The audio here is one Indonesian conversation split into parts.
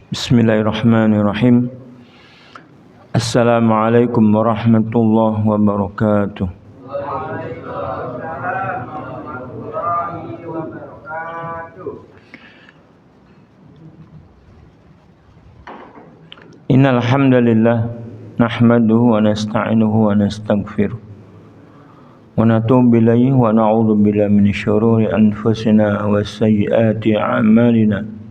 Bismillahirrahmanirrahim. Assalamualaikum warahmatullahi wabarakatuh. Waalaikumsalam warahmatullahi wabarakatuh. Innal hamdalillah nahmaduhu wa nasta'inuhu wa nastaghfiruh wa natubu ilaihi wa na'udzu billahi min syururi anfusina wa sayyiati a'malina.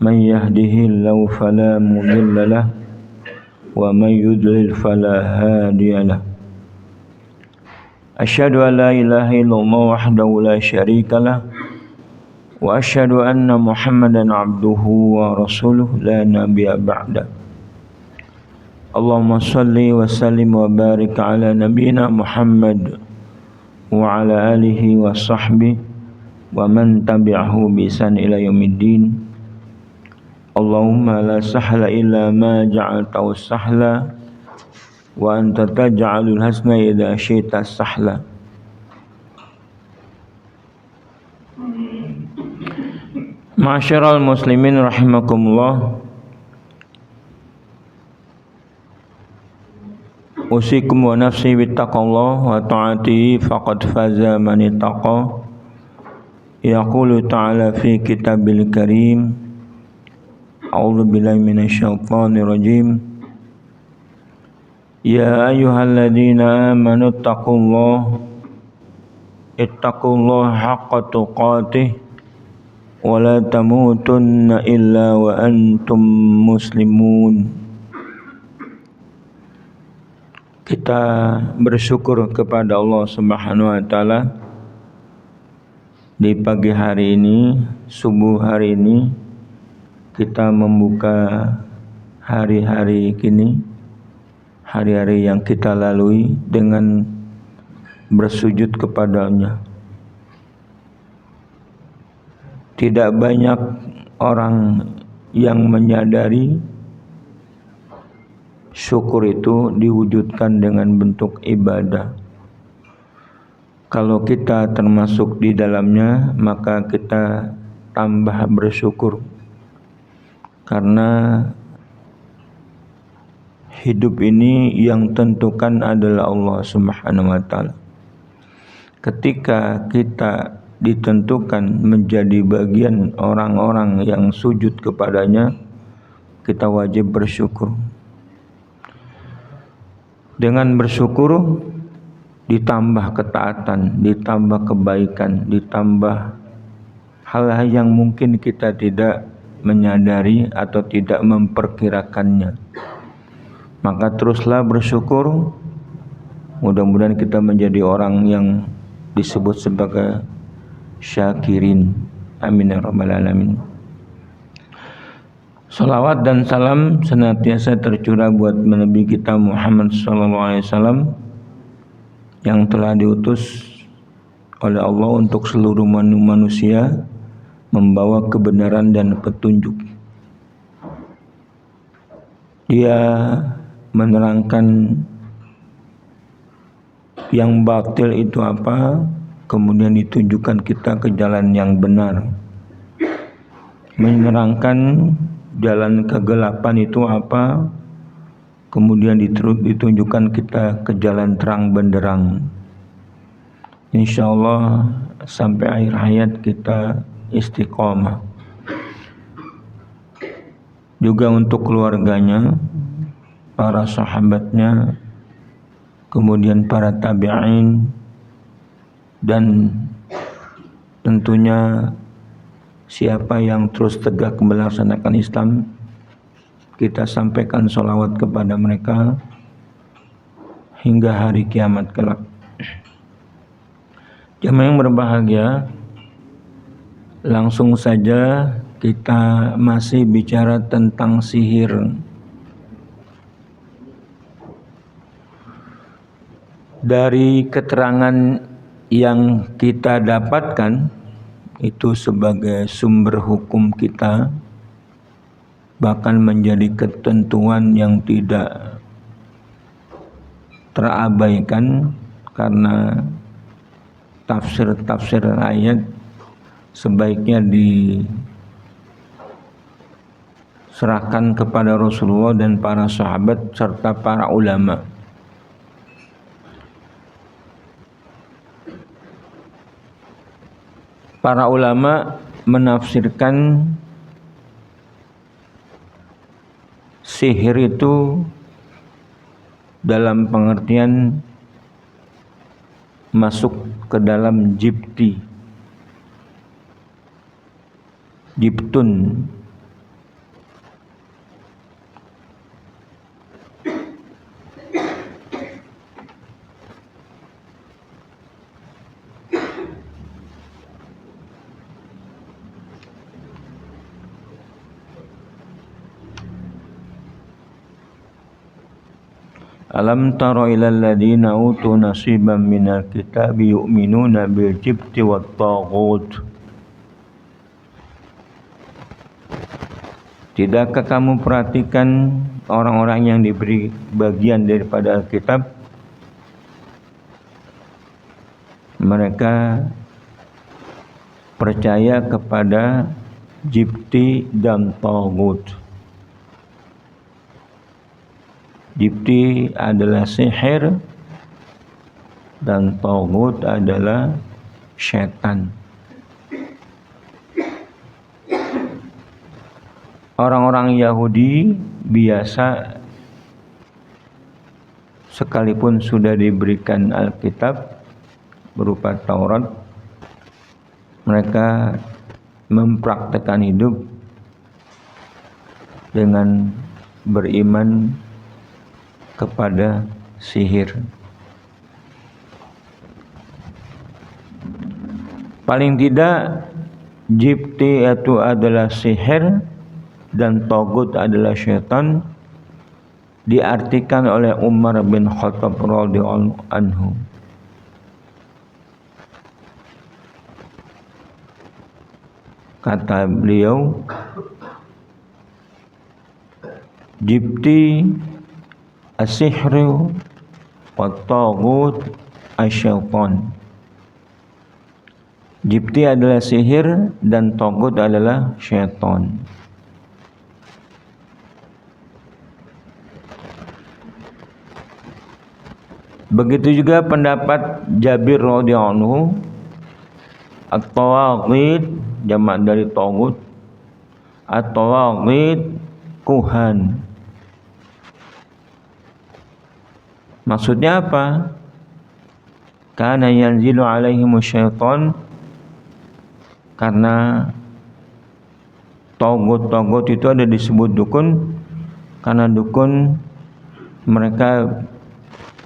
Man yahdihillahu fala mudilla lahu wa man yudlil fala hadiya lahu. Asyhadu an la ilaha illallah wahdahu la syarika lahu wa asyhadu anna Muhammadan abduhu wa rasuluhu la nabiyya ba'da. Allahumma shalli wa sallim wa barik ala nabiyyina Muhammad wa ala alihi wa sahbihi wa man tabi'ahu bi ihsan ila yaumiddin. Allahumma la sahla illa ma ja'altahu sahla wa anta taj'alul hasna idza syi'ta sahla. Ma'asyiral muslimin rahimakumullah. Usikum wa nafsi bittaqallah wa ta'atihi faqad faza man ittaqa. Yaqulu ta'ala fi kitabil karim. A'udzu billahi minasyaitonir rajim. Ya ayyuhalladzina amanu ittaqullaha haqqa tuqatih wa la tamutunna illa wa antum muslimun. Kita bersyukur kepada Allah Subhanahu wa taala di pagi hari ini, subuh hari ini kita membuka hari-hari kini, hari-hari yang kita lalui dengan bersujud kepadanya. Tidak banyak orang yang menyadari syukur itu diwujudkan dengan bentuk ibadah. Kalau kita termasuk di dalamnya, maka kita tambah bersyukur. Karena hidup ini yang tentukan adalah Allah Subhanahu wa taala. Ketika kita ditentukan menjadi bagian orang-orang yang sujud kepadanya, kita wajib bersyukur. Dengan bersyukur ditambah ketaatan, ditambah kebaikan, ditambah hal-hal yang mungkin kita tidak menyadari atau tidak memperkirakannya. Maka teruslah bersyukur. Mudah-mudahan kita menjadi orang yang disebut sebagai syakirin. Amin ya rabbal alamin. Salawat dan salam senantiasa tercurah buat Nabi kita Muhammad SAW yang telah diutus oleh Allah untuk seluruh manusia, membawa kebenaran dan petunjuk. Dia menerangkan yang batil itu apa, kemudian ditunjukkan kita ke jalan yang benar. Menerangkan jalan kegelapan itu apa, kemudian ditunjukkan kita ke jalan terang benderang. Insyaallah sampai akhir hayat kita istiqomah. Juga untuk keluarganya, para sahabatnya, kemudian para tabi'in, dan tentunya siapa yang terus tegak melaksanakan Islam, kita sampaikan sholawat kepada mereka hingga hari kiamat kelak. Jemaah yang berbahagia, langsung saja kita masih bicara tentang sihir. Dari keterangan yang kita dapatkan itu sebagai sumber hukum kita, bahkan menjadi ketentuan yang tidak terabaikan, karena tafsir ayat sebaiknya diserahkan kepada Rasulullah dan para sahabat serta para ulama. Para ulama menafsirkan sihir itu dalam pengertian masuk ke dalam jiptun. Alam tara ilal ladina utu nasiban minal kitabi yu'minuna bil jibti wat taghut. Tidakkah kamu perhatikan orang-orang yang diberi bagian daripada Alkitab? Mereka percaya kepada jibti dan taghut. Jibti adalah sihir dan taghut adalah syaitan. Orang-orang Yahudi biasa sekalipun sudah diberikan Alkitab berupa Taurat, mereka mempraktekkan hidup dengan beriman kepada sihir. Paling tidak jibti itu adalah sihir dan taghut adalah syaitan, diartikan oleh Umar bin Khattab radhiyallahu anhu. Kata beliau, jibti as-sihru wa taghut asyaitan. Jibti adalah sihir dan taghut adalah syaitan. Begitu juga pendapat Jabir radhiyallahu anhu, at-tawaghit jamak dari taghut, at-tawaghit kuhan. Maksudnya apa? kana yanzilu alaihimu syaitan, karena togut itu ada disebut dukun karena dukun mereka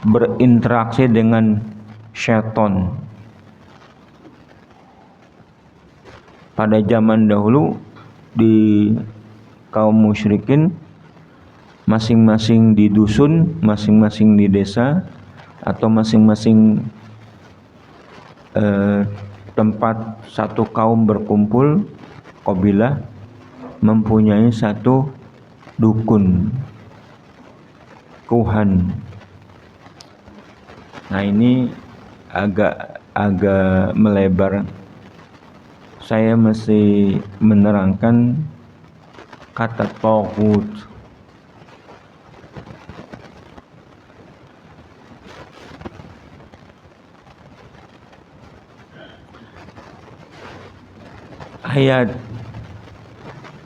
berinteraksi dengan syaitan. Pada zaman dahulu di kaum musyrikin, masing-masing di dusun, masing-masing di desa, atau masing-masing tempat satu kaum berkumpul, qabilah, mempunyai satu dukun, kuhan. Nah, ini agak melebar. Saya mesti menerangkan kata taghut. Ayat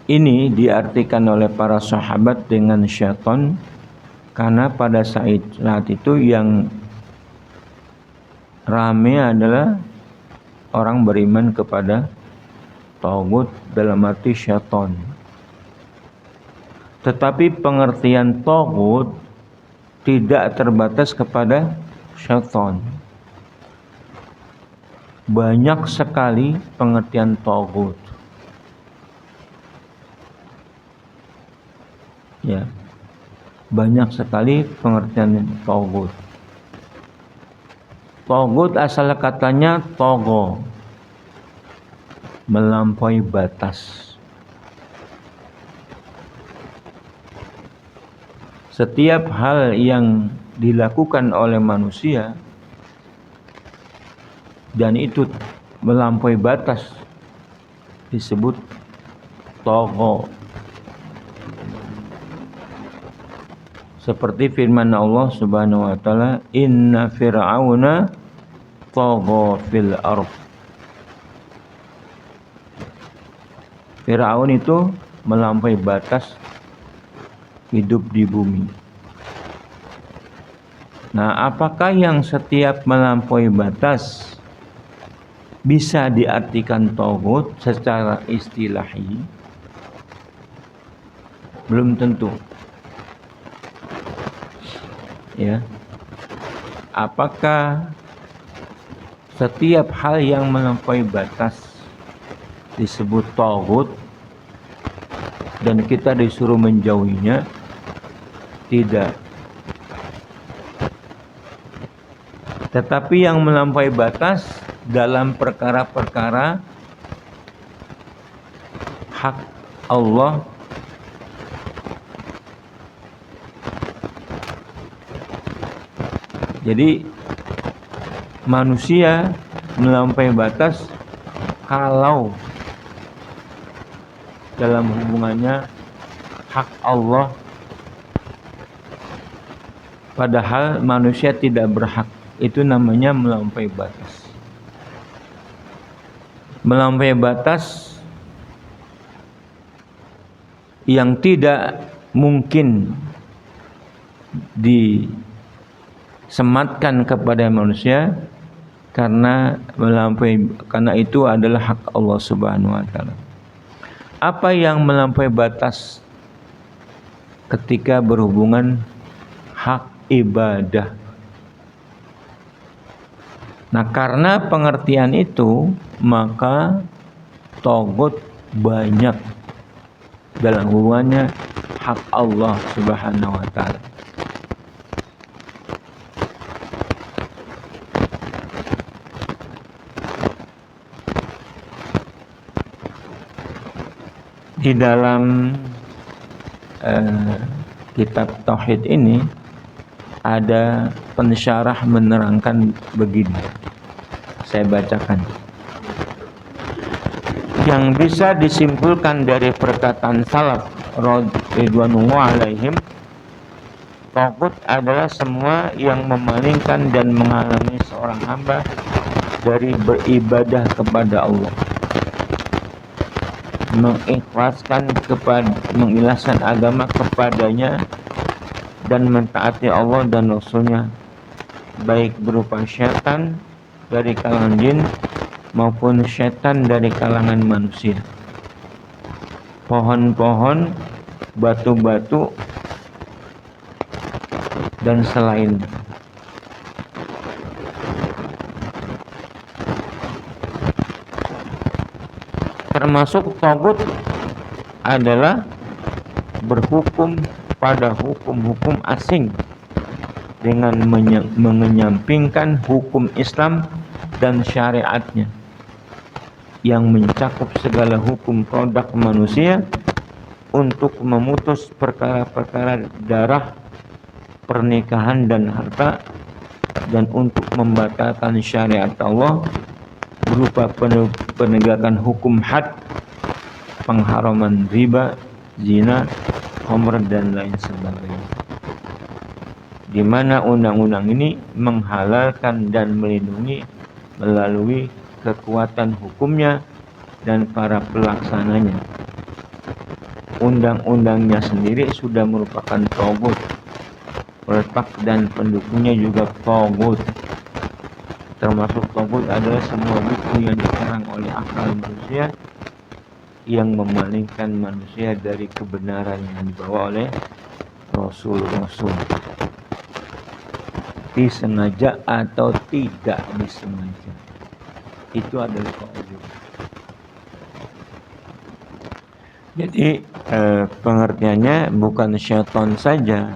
ini diartikan oleh para sahabat dengan syaitan karena pada saat itu yang rame adalah orang beriman kepada taghut dalam arti syaitan. Tetapi pengertian taghut tidak terbatas kepada syaitan. Banyak sekali pengertian taghut. Ya. Banyak sekali pengertian taghut. Taghut asal katanya tagha, melampaui batas. Setiap hal yang dilakukan oleh manusia dan itu melampaui batas disebut tagha. Seperti firman Allah Subhanahu wa taala, "Inna fir'auna tagha fil ardh." Firaun itu melampaui batas hidup di bumi. Nah, apakah yang setiap melampaui batas bisa diartikan taghut secara istilahi? Belum tentu. Ya. Apakah setiap hal yang melampaui batas disebut taghut dan kita disuruh menjauhinya? Tidak. Tetapi yang melampaui batas dalam perkara-perkara hak Allah, jadi manusia melampaui batas kalau dalam hubungannya hak Allah, padahal manusia tidak berhak. Itu namanya melampaui batas. Melampaui batas yang tidak mungkin disematkan kepada manusia karena itu adalah hak Allah Subhanahu wa taala. Apa yang melampaui batas ketika berhubungan hak ibadah? Nah, karena pengertian itu, maka taghut banyak dalam hubungannya hak Allah Subhanahu wa taala. Di dalam kitab tauhid ini ada pensyarah menerangkan begini. Saya bacakan. Yang bisa disimpulkan dari perkataan salaf radhiyallahu alaihim, taghut adalah semua yang memalingkan dan menghalangi seorang hamba dari beribadah kepada Allah, mengikhlaskan agama kepadanya dan mentaati Allah dan Rasulnya, baik berupa syaitan dari kalangan jin maupun setan dari kalangan manusia. Pohon-pohon, batu-batu, dan selain. Termasuk tagut adalah berhukum pada hukum-hukum asing dengan mengenyampingkan hukum Islam dan syariatnya yang mencakup segala hukum produk manusia untuk memutus perkara-perkara darah, pernikahan dan harta, dan untuk membatalkan syariat Allah berupa penegakan hukum had, pengharaman riba, zina, khamr dan lain sebagainya. Di mana undang-undang ini menghalalkan dan melindungi melalui kekuatan hukumnya dan para pelaksananya. Undang-undangnya sendiri sudah merupakan tagut. Letak dan pendukungnya juga tagut. Termasuk tagut adalah semua buku yang dikarang oleh akal manusia yang memalingkan manusia dari kebenaran yang dibawa oleh Rasul-Rasul, disengaja atau tidak disengaja. Itu adalah tagut. Jadi pengertiannya bukan syaitan saja.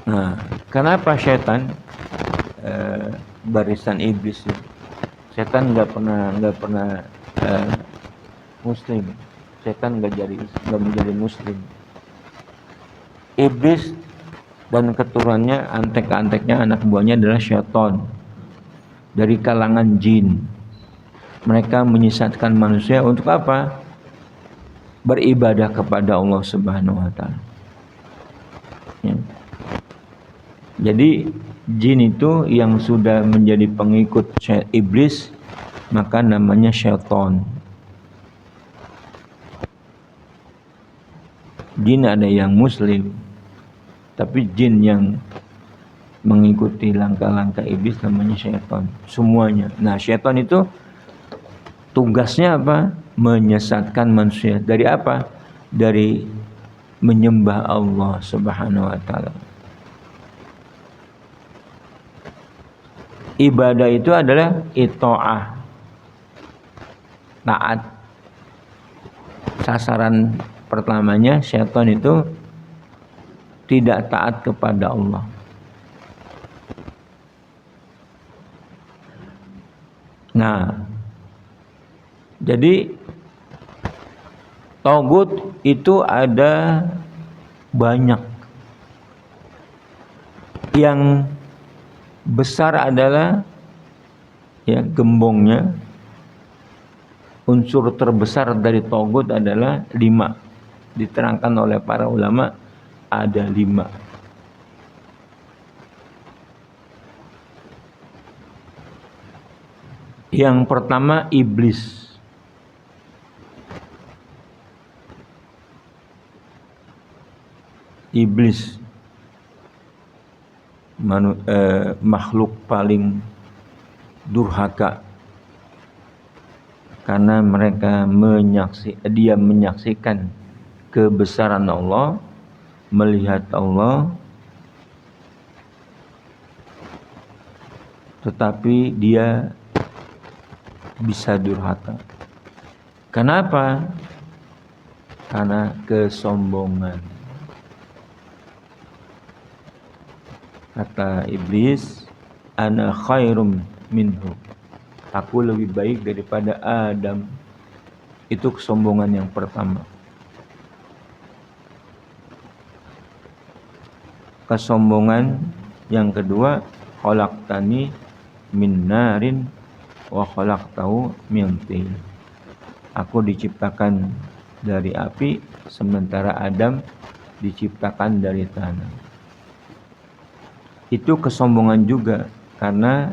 Nah, kenapa syaitan barisan iblis? Syaitan nggak pernah muslim. Syaitan nggak menjadi muslim. Iblis dan keturunannya, antek-anteknya, anak buahnya adalah syaitan dari kalangan jin. Mereka menyesatkan manusia untuk apa? Beribadah kepada Allah Subhanahu wa taala. Ya. Jadi jin itu yang sudah menjadi pengikut iblis, maka namanya syaitan. Jin ada yang muslim, tapi jin yang mengikuti langkah-langkah iblis namanya syaitan. Semuanya. Nah, syaitan itu tugasnya apa? Menyesatkan manusia. Dari apa? Dari menyembah Allah Subhanahu wa taala. Ibadah itu adalah ito'ah, taat. Sasaran pertamanya syaitan itu tidak taat kepada Allah. Nah, jadi tagut itu ada banyak. Yang besar adalah gembongnya. Unsur terbesar dari tagut adalah 5. Diterangkan oleh para ulama ada 5. Yang pertama iblis. Iblis makhluk paling durhaka karena dia menyaksikan kebesaran Allah, melihat Allah, tetapi dia bisa durhaka. Kenapa? Karena kesombongan. Kata iblis, ana khairum minhu. Aku lebih baik daripada Adam. Itu kesombongan yang pertama. Kesombongan yang kedua, khalaqtani min narin wa khalaqtahu min tin. Aku diciptakan dari api, sementara Adam diciptakan dari tanah. Itu kesombongan juga, karena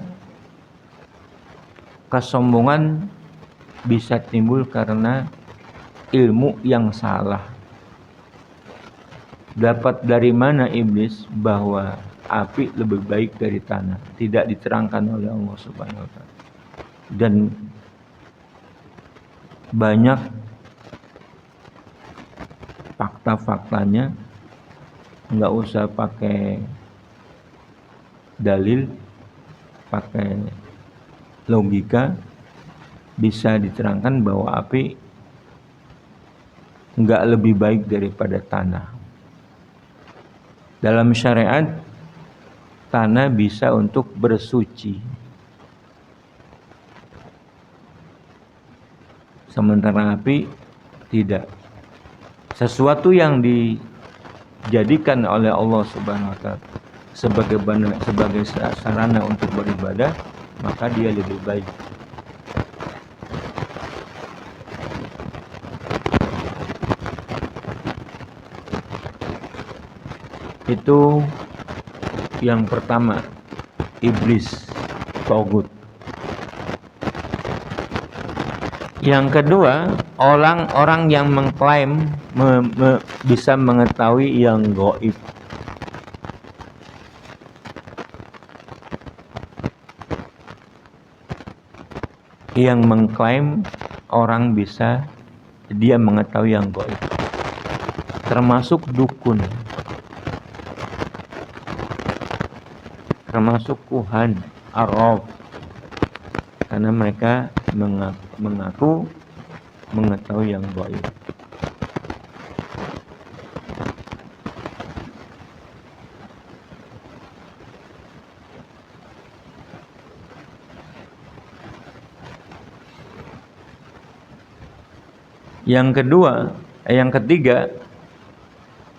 kesombongan bisa timbul karena ilmu yang salah. Dapat dari mana iblis bahwa api lebih baik dari tanah. Tidak diterangkan oleh Allah Subhanahu wa taala. Dan banyak fakta-faktanya, nggak usah pakai dalil, pakai logika, bisa diterangkan bahwa api nggak lebih baik daripada tanah. Dalam syariat, tanah bisa untuk bersuci, sementara api tidak. Sesuatu yang dijadikan oleh Allah Subhanahu wa taala sebagai sarana untuk beribadah, maka dia lebih baik. Itu yang pertama, iblis, tagut. Yang kedua, orang yang mengklaim bisa mengetahui yang gaib. Yang mengklaim orang bisa dia mengetahui yang gaib, termasuk dukun, termasuk kuhan, arraf, karena mereka mengaku mengetahui yang gaib. Yang ketiga,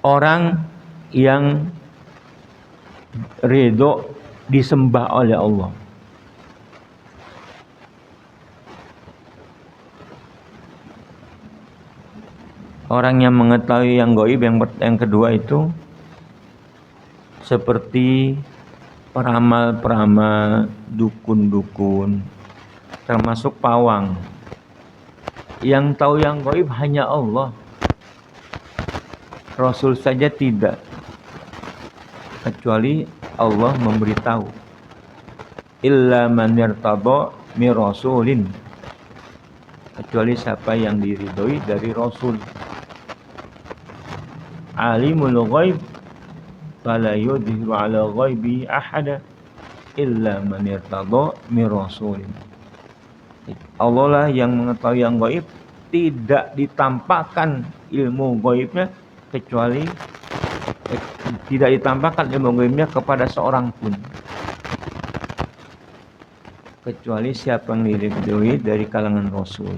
orang yang ridho disembah oleh Allah. Orang yang mengetahui yang gaib yang kedua itu seperti peramal-peramal, dukun-dukun, termasuk pawang. Yang tahu yang gaib hanya Allah. Rasul saja tidak, kecuali Allah memberitahu. Illa man yartada min rasulin, kecuali siapa yang diridhoi dari Rasul. Alimul ghaib fala yudhiru ala ghaibi ahada illa man yartada min rasulin. Allah lah yang mengetahui yang gaib, tidak ditampakkan ilmu gaibnya kecuali tidak ditampakkan ilmu gaibnya kepada seorang pun, kecuali siapa yang diridhoi dari kalangan Rasul.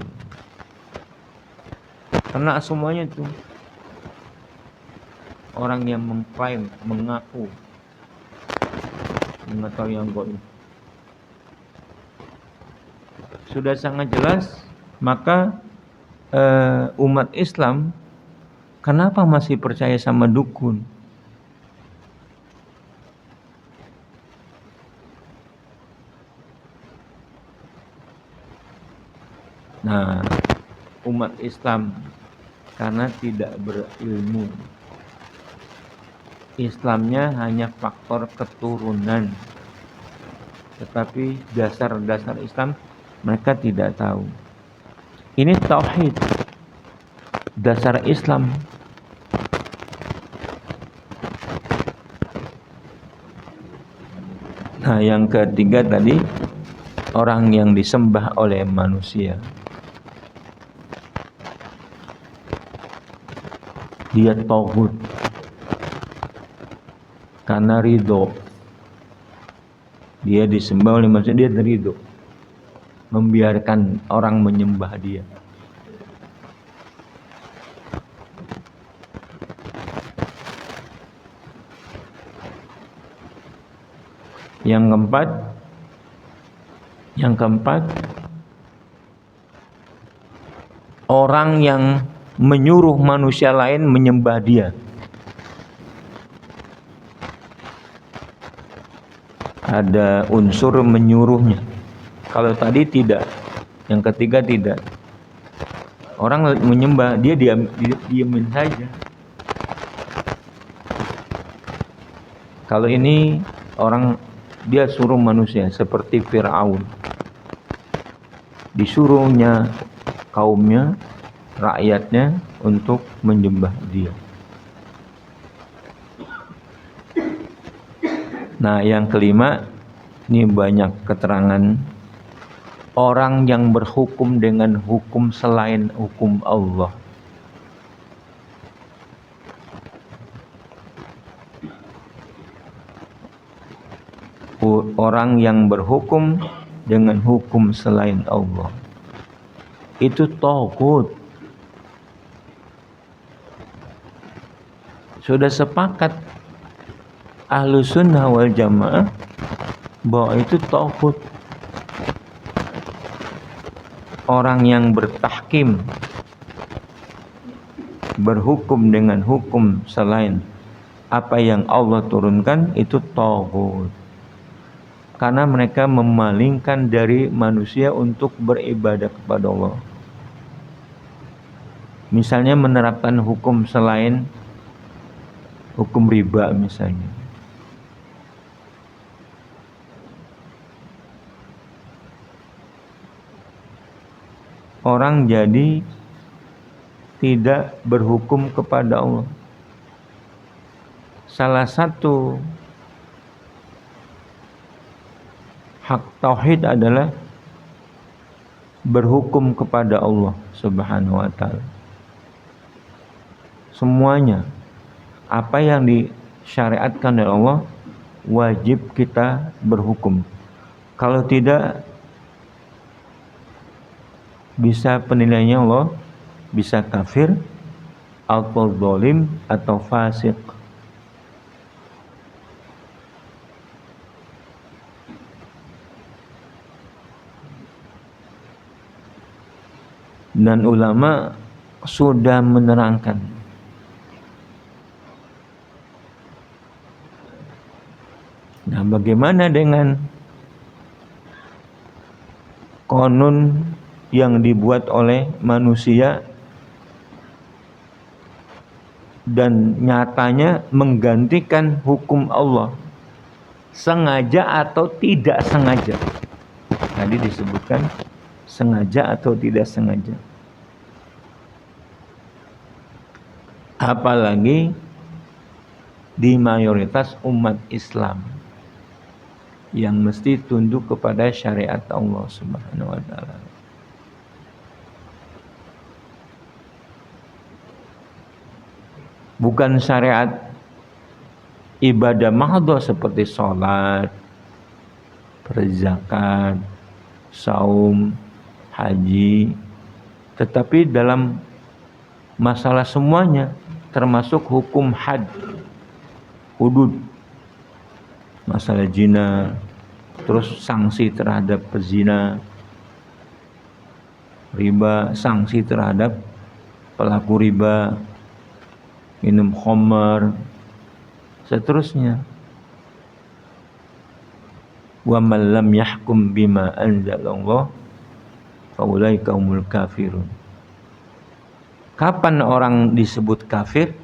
Karena semuanya itu orang yang mengklaim, mengaku mengetahui yang gaib, sudah sangat jelas. Maka umat Islam kenapa masih percaya sama dukun? Nah, umat Islam karena tidak berilmu. Islamnya hanya faktor keturunan, tetapi dasar-dasar Islam mereka tidak tahu. Ini tauhid, dasar Islam. Nah, yang ketiga tadi, orang yang disembah oleh manusia. Dia tauhid karena ridho. Dia disembah oleh manusia, dia ridho membiarkan orang menyembah dia. Yang keempat, orang yang menyuruh manusia lain menyembah dia. Ada unsur menyuruhnya. Kalau tadi tidak, yang ketiga tidak. Orang menyembah, dia diamin saja. Kalau ini orang dia suruh manusia seperti Fir'aun. Disuruhnya kaumnya, rakyatnya untuk menyembah dia. Nah, yang kelima, ini banyak keterangan orang yang berhukum dengan hukum selain hukum Allah. Orang yang berhukum dengan hukum selain Allah itu taghut. Sudah sepakat Ahlus Sunnah wal Jamaah bahwa itu taghut. Orang yang bertahkim, berhukum dengan hukum selain apa yang Allah turunkan, itu taghut. Karena mereka memalingkan dari manusia untuk beribadah kepada Allah. Misalnya menerapkan hukum selain hukum riba misalnya. Orang jadi tidak berhukum kepada Allah. Salah satu hak tauhid adalah berhukum kepada Allah Subhanahu wa taala. Semuanya apa yang disyariatkan oleh Allah wajib kita berhukum. Kalau tidak, bisa penilaiannya Allah bisa kafir atau zalim atau fasik. Dan ulama sudah menerangkan nah, bagaimana dengan konun yang dibuat oleh manusia dan nyatanya menggantikan hukum Allah, sengaja atau tidak sengaja. Tadi disebutkan sengaja atau tidak sengaja. Apalagi di mayoritas umat Islam yang mesti tunduk kepada syariat Allah Subhanahu wa taala. Bukan syariat ibadah mahdhah seperti sholat, berzakat, saum, haji, tetapi dalam masalah semuanya termasuk hukum had, hudud, masalah zina, terus sanksi terhadap pezina, riba, sanksi terhadap pelaku riba, minum khamar, seterusnya. Wa man lam yahkum bima anzalallah fa ulaika humul kafirun. Kapan orang disebut kafir?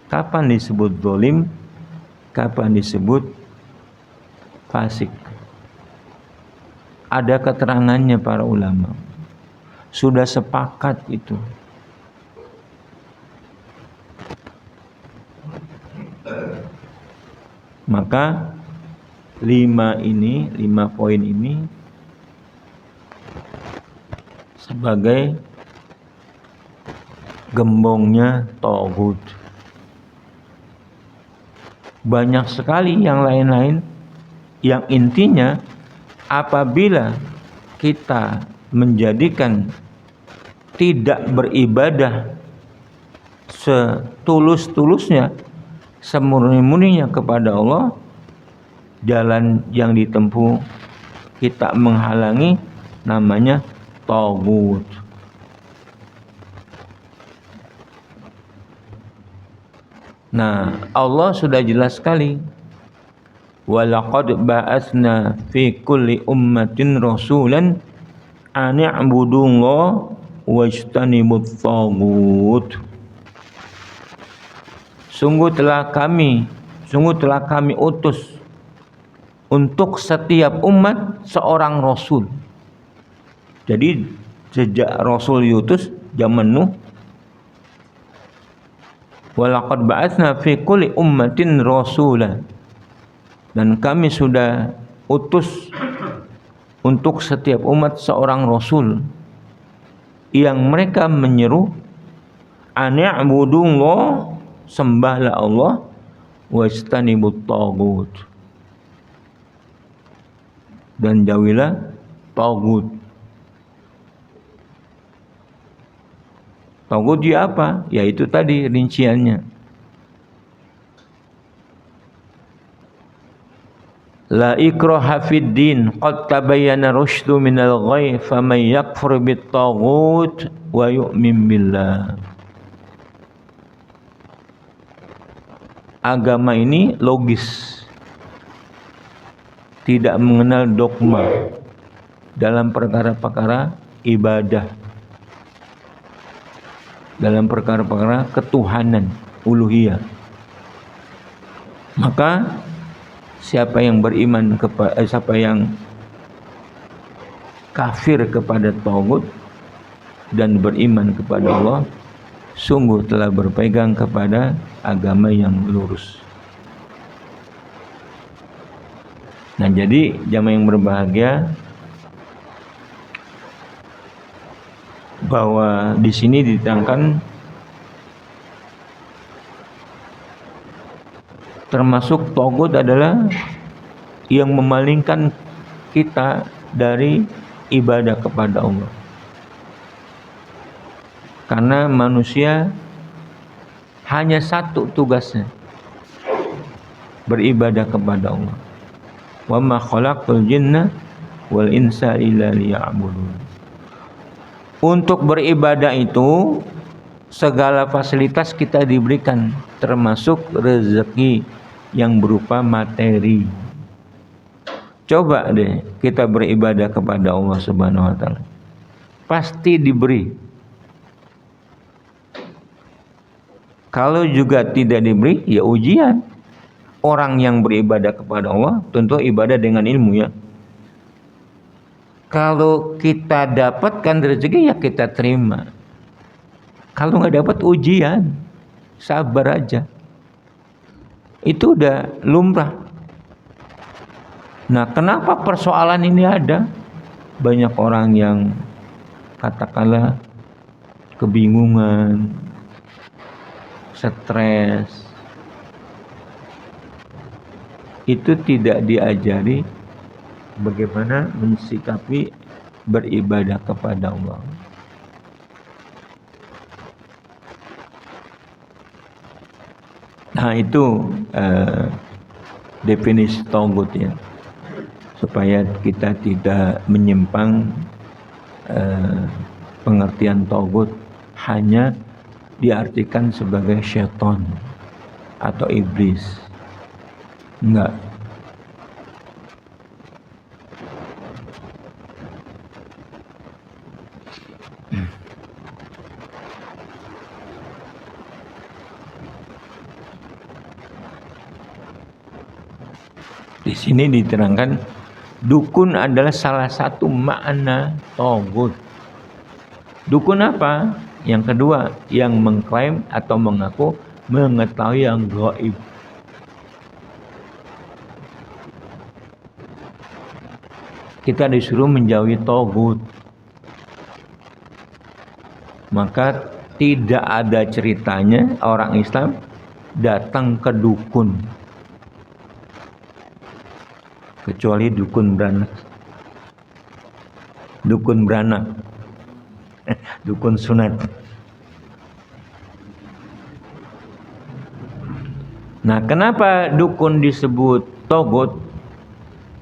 Kapan disebut zalim? Kapan disebut fasik? Ada keterangannya para ulama. Sudah sepakat itu. Maka 5 poin ini sebagai gembongnya taghut. Banyak sekali yang lain-lain yang intinya apabila kita menjadikan tidak beribadah setulus-tulusnya, semurni-murninya kepada Allah, jalan yang ditempuh kita menghalangi, namanya taghut. Nah, Allah sudah jelas sekali. Walaqad ba'atsna fi kulli ummatin rasulan an i'budullaha wajtanibut taghut. Sungguh telah kami sungguh telah kami utus untuk setiap umat seorang rasul. Jadi sejak Rasul diutus zaman Nuh, walaqad ba'atsna fi kulli ummatin rasula, dan kami sudah utus untuk setiap umat seorang rasul yang mereka menyeru ani'budullah, sembahlah Allah, wajtanibut tagut, dan jauhilah tagut. Tagut dia apa? Yaitu tadi rinciannya. La ikraha fid din qad tabayyana rusydu minal ghayy faman yakfur bit tagut wa yu'min billah. Agama ini logis, tidak mengenal dogma dalam perkara-perkara ibadah, dalam perkara-perkara ketuhanan, uluhiyah. Maka siapa yang beriman siapa yang kafir kepada tagut dan beriman kepada Allah, sungguh telah berpegang kepada agama yang lurus. Nah, jadi jamaah yang berbahagia, bahwa di sini diterangkan termasuk tagut adalah yang memalingkan kita dari ibadah kepada Allah. Karena manusia hanya satu tugasnya, beribadah kepada Allah. Wa ma khalaqtul jinna wal insa illa liya'budun. Untuk beribadah itu segala fasilitas kita diberikan, termasuk rezeki yang berupa materi. Coba deh kita beribadah kepada Allah Subhanahu wa taala, pasti diberi. Kalau juga tidak diberi, ya ujian. Orang yang beribadah kepada Allah tentu ibadah dengan ilmu, ya. Kalau kita dapatkan rezeki, ya kita terima. Kalau nggak dapat, ujian, sabar aja. Itu udah lumrah. Nah, kenapa persoalan ini ada? Banyak orang yang katakanlah kebingungan, stres, itu tidak diajari bagaimana mensikapi beribadah kepada Allah. Nah, itu definisi tagut, ya, supaya kita tidak menyimpang pengertian tagut hanya diartikan sebagai syaitan atau iblis. Enggak. Di sini diterangkan dukun adalah salah satu makna tagut. Dukun apa? Yang kedua, yang mengklaim atau mengaku mengetahui yang gaib. Kita disuruh menjauhi tagut. Maka tidak ada ceritanya orang Islam datang ke dukun, kecuali dukun beranak. Dukun beranak, dukun sunat. Nah, kenapa dukun disebut tagut?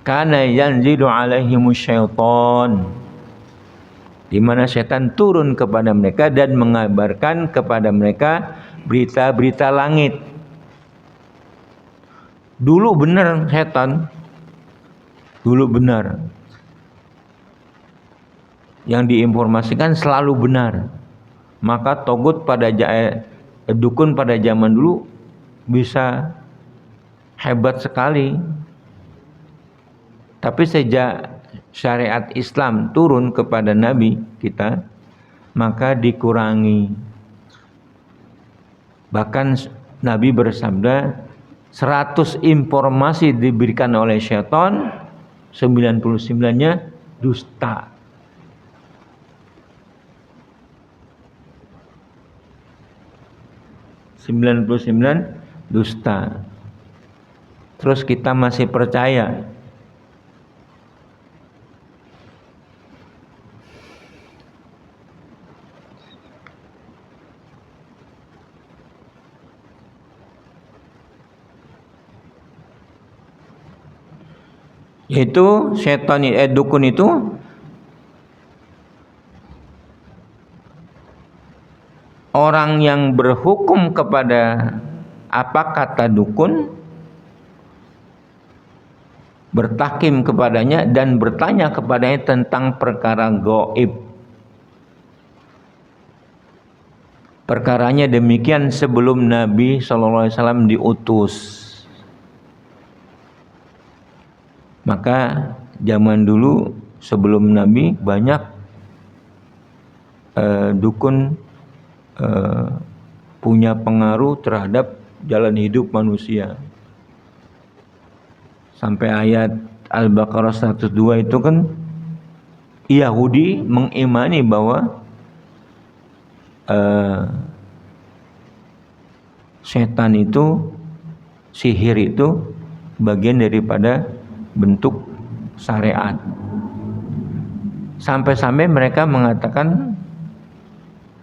Karena yanzilu alaihimus syaitan, di mana setan turun kepada mereka dan mengabarkan kepada mereka berita-berita langit. Dulu benar setan, dulu benar. Yang diinformasikan selalu benar. Maka tagut pada dukun pada zaman dulu bisa hebat sekali. Tapi sejak syariat Islam turun kepada Nabi kita, maka dikurangi. Bahkan Nabi bersabda, 100 informasi diberikan oleh syaitan, 99-nya dusta. Dusta. Terus kita masih percaya. Itu setan, dukun itu orang yang berhukum kepada apa kata dukun, bertahkim kepadanya dan bertanya kepadanya tentang perkara gaib. Perkaranya demikian sebelum Nabi SAW diutus. Maka zaman dulu sebelum Nabi banyak dukun punya pengaruh terhadap jalan hidup manusia. Sampai ayat Al-Baqarah 102 itu kan Yahudi mengimani bahwa setan itu, sihir itu bagian daripada bentuk syariat. Sampai-sampai mereka mengatakan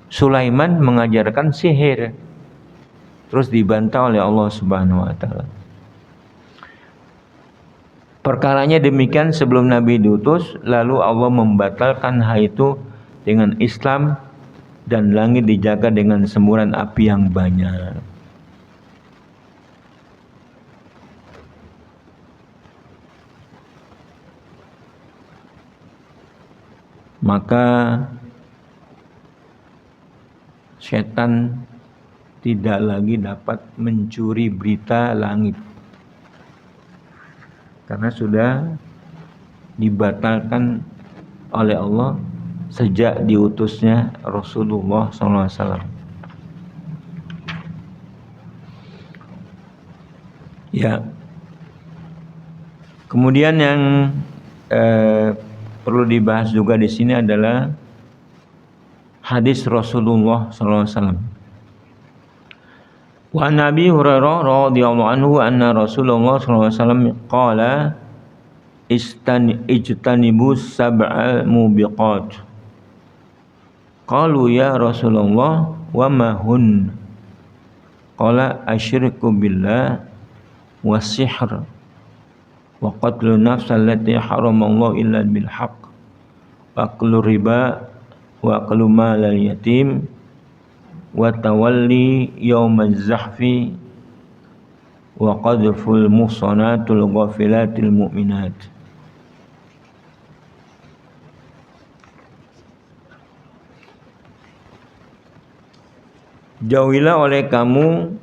Sulaiman mengajarkan sihir. Terus dibantah oleh Allah Subhanahu wa taala. Perkaranya demikian sebelum Nabi diutus, lalu Allah membatalkan hal itu dengan Islam dan langit dijaga dengan semburan api yang banyak. Maka setan tidak lagi dapat mencuri berita langit, karena sudah dibatalkan oleh Allah sejak diutusnya Rasulullah SAW. Ya. Kemudian yang perlu dibahas juga di sini adalah hadis Rasulullah SAW. Wa Nabi Hurairah radhiyallahu anhu anna Rasulullah SAW qala ijtanibus sab'al mubiqat. Qalu ya Rasulullah wa ma hun? Qala asyirku billah wa sihr wa qatlu nafs allati haramallahu illa bil haqq wa aklu riba wa aklu malal yatim wa tawalli yaumaz zahfi wa qadful muhsanatul ghafilatil mu'minat. Jauhilah oleh kamu,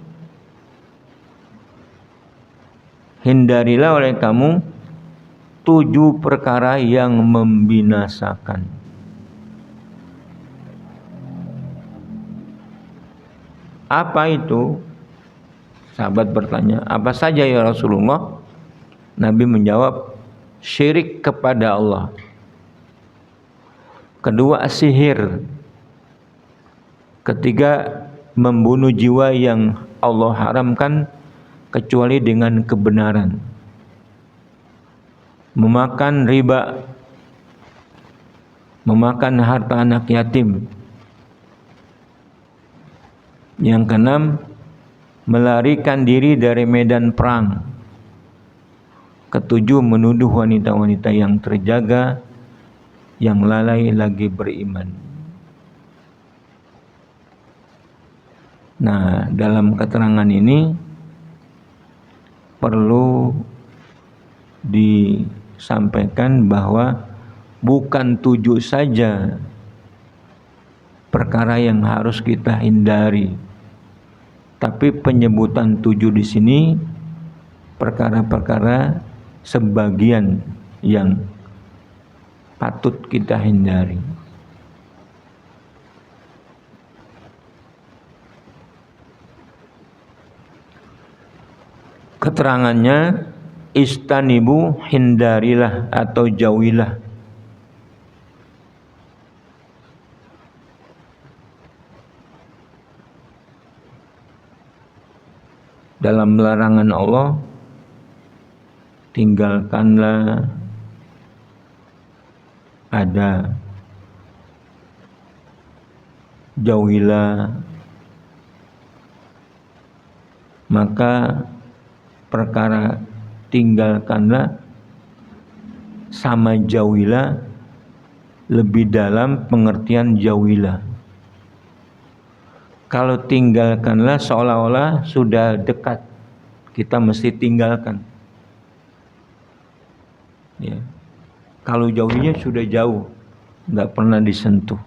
hindarilah oleh kamu 7 perkara yang membinasakan. Apa itu? Sahabat bertanya, apa saja ya Rasulullah? Nabi menjawab, syirik kepada Allah. Kedua, sihir. Ketiga, membunuh jiwa yang Allah haramkan kecuali dengan kebenaran. Memakan riba, memakan harta anak yatim. Yang keenam, melarikan diri dari medan perang. Ketujuh, menuduh wanita-wanita yang terjaga, yang lalai lagi beriman. Nah, dalam keterangan ini perlu disampaikan bahwa bukan 7 saja perkara yang harus kita hindari, tapi penyebutan 7 di sini perkara-perkara sebagian yang patut kita hindari. Keterangannya, istanibu, hindarilah atau jauhilah. Dalam larangan Allah, tinggalkanlah, ada, jauhilah. Maka perkara tinggalkanlah sama jauhilah lebih dalam pengertian jauhilah. Kalau tinggalkanlah seolah-olah sudah dekat, kita mesti tinggalkan. Ya. Kalau jauhinya sudah jauh, nggak pernah disentuh.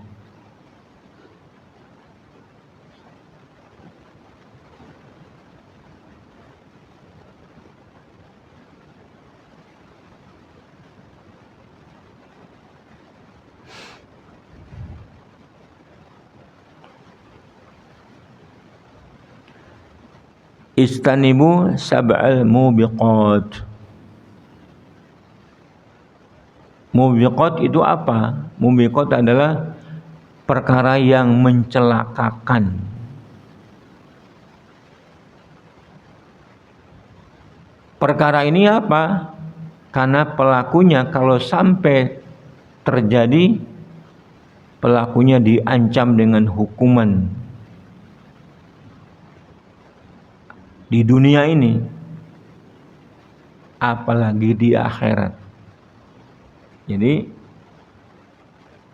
Istanibu sab'al mubiqat. Mubiqat itu apa? Mubiqat adalah perkara yang mencelakakan. Perkara ini apa? Karena pelakunya kalau sampai terjadi, pelakunya diancam dengan hukuman di dunia ini, apalagi di akhirat. Jadi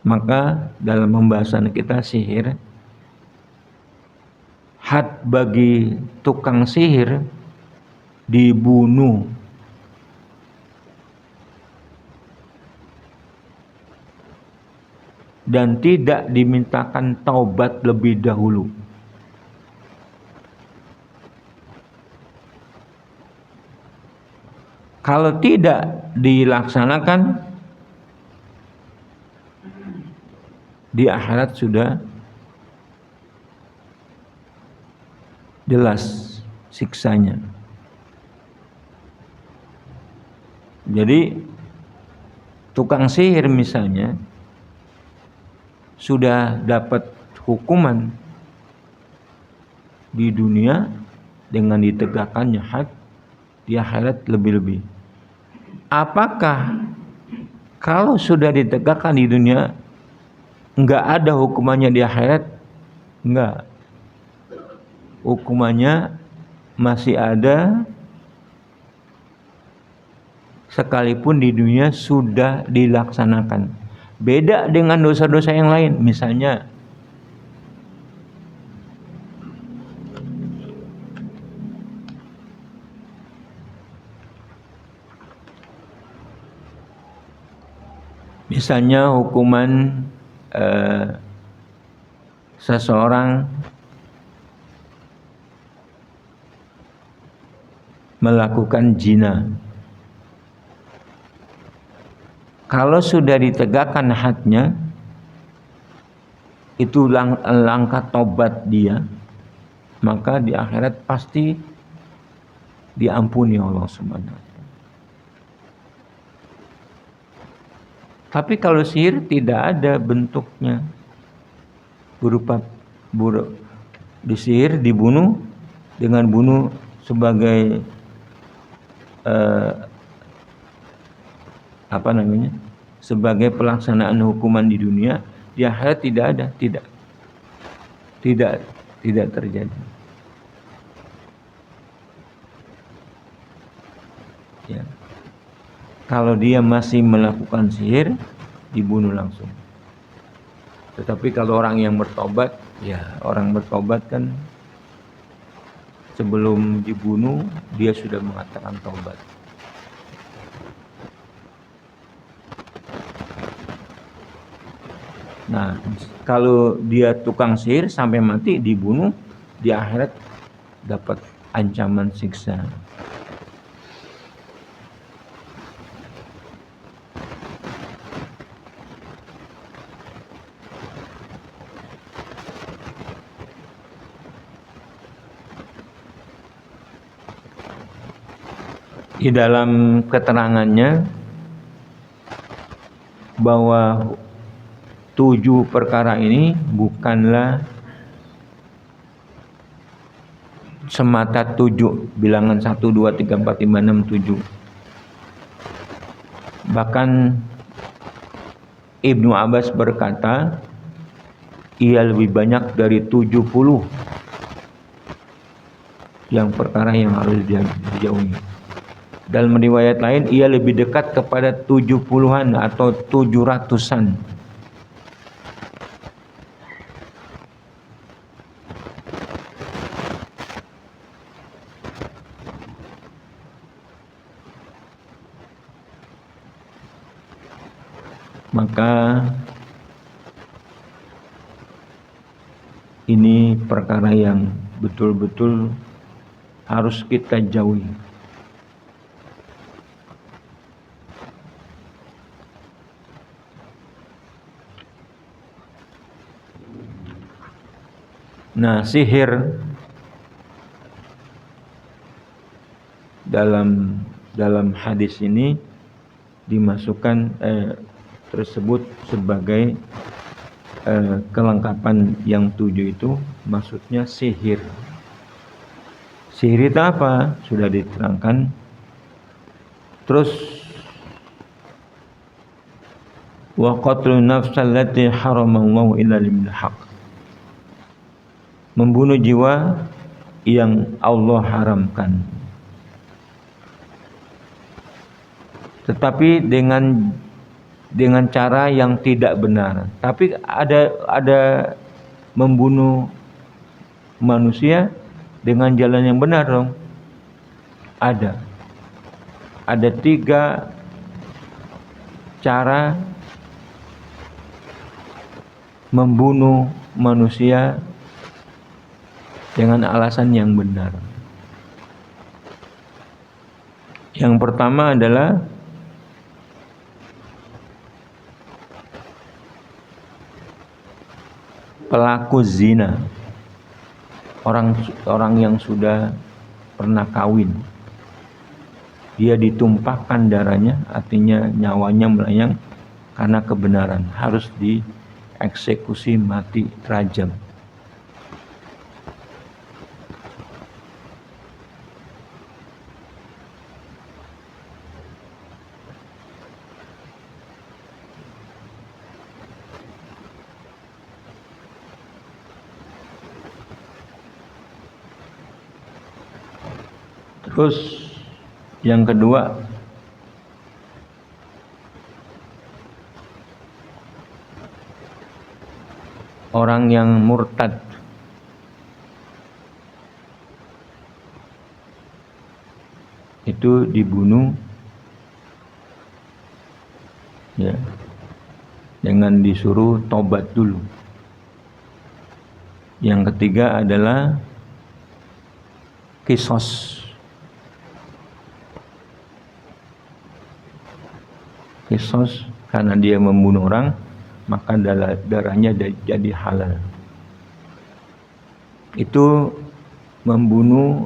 maka dalam pembahasan kita sihir, had bagi tukang sihir dibunuh. Dan tidak dimintakan taubat lebih dahulu. Kalau tidak dilaksanakan, di akhirat sudah jelas siksanya. Jadi tukang sihir misalnya sudah dapat hukuman di dunia dengan ditegakkannya had, di akhirat lebih-lebih. Apakah kalau sudah ditegakkan di dunia enggak ada hukumannya di akhirat? Enggak. Hukumannya masih ada sekalipun di dunia sudah dilaksanakan. Beda dengan dosa-dosa yang lain. Misalnya hukuman seseorang melakukan zina. Kalau sudah ditegakkan hadnya, itu langkah tobat dia, maka di akhirat pasti diampuni Allah Subhanahu. Tapi kalau sihir tidak ada bentuknya berupa disihir, dibunuh dengan bunuh sebagai sebagai pelaksanaan hukuman di dunia, di akhirat tidak ada, tidak terjadi. Ya. Kalau dia masih melakukan sihir, dibunuh langsung. Tetapi kalau orang yang bertobat, ya orang bertobat kan sebelum dibunuh dia sudah mengatakan taubat. Nah, kalau dia tukang sihir sampai mati dibunuh, di akhirat dapat ancaman siksa. Di dalam keterangannya bahwa 7 perkara ini bukanlah semata 7 bilangan 1, 2, 3, 4, 5, 6, 7. Bahkan Ibnu Abbas berkata ia lebih banyak dari 70 yang perkara yang harus dijauhi. Dalam riwayat lain ia lebih dekat kepada 70-an atau 700-an. Maka ini perkara yang betul-betul harus kita jauhi. Nah, sihir dalam hadis ini dimasukkan tersebut sebagai kelengkapan yang 7 itu, maksudnya sihir. Sihir itu apa? Sudah diterangkan. Terus wa qatlun nafsal lati haramallahu illa bil haqq. Membunuh jiwa yang Allah haramkan. Tetapi dengan cara yang tidak benar. Tapi ada membunuh manusia dengan jalan yang benar dong. Ada 3 cara membunuh manusia dengan alasan yang benar. Yang pertama adalah pelaku zina, orang yang sudah pernah kawin, dia ditumpahkan darahnya, artinya nyawanya melayang karena kebenaran, harus dieksekusi mati rajam. Terus yang kedua, orang yang murtad. Itu dibunuh ya, dengan disuruh tobat dulu. Yang ketiga adalah kisos. Kisos karena dia membunuh orang, maka darahnya jadi halal. Itu membunuh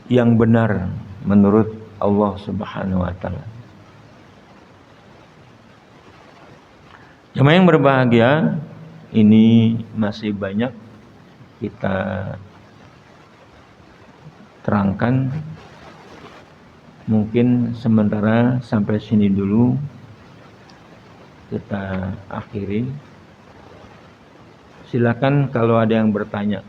yang benar menurut Allah Subhanahu wa taala. Jemaah yang berbahagia, ini masih banyak kita terangkan. Mungkin sementara sampai sini dulu kita akhiri. Silakan kalau ada yang bertanya.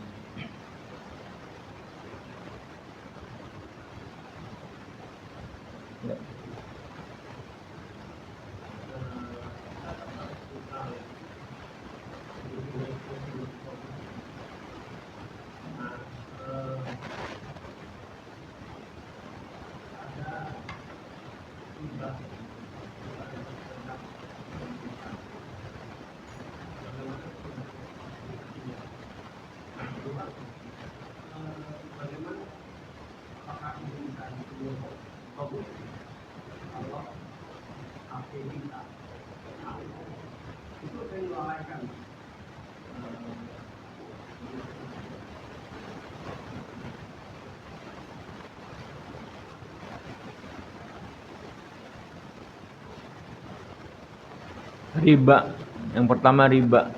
Riba. Yang pertama riba.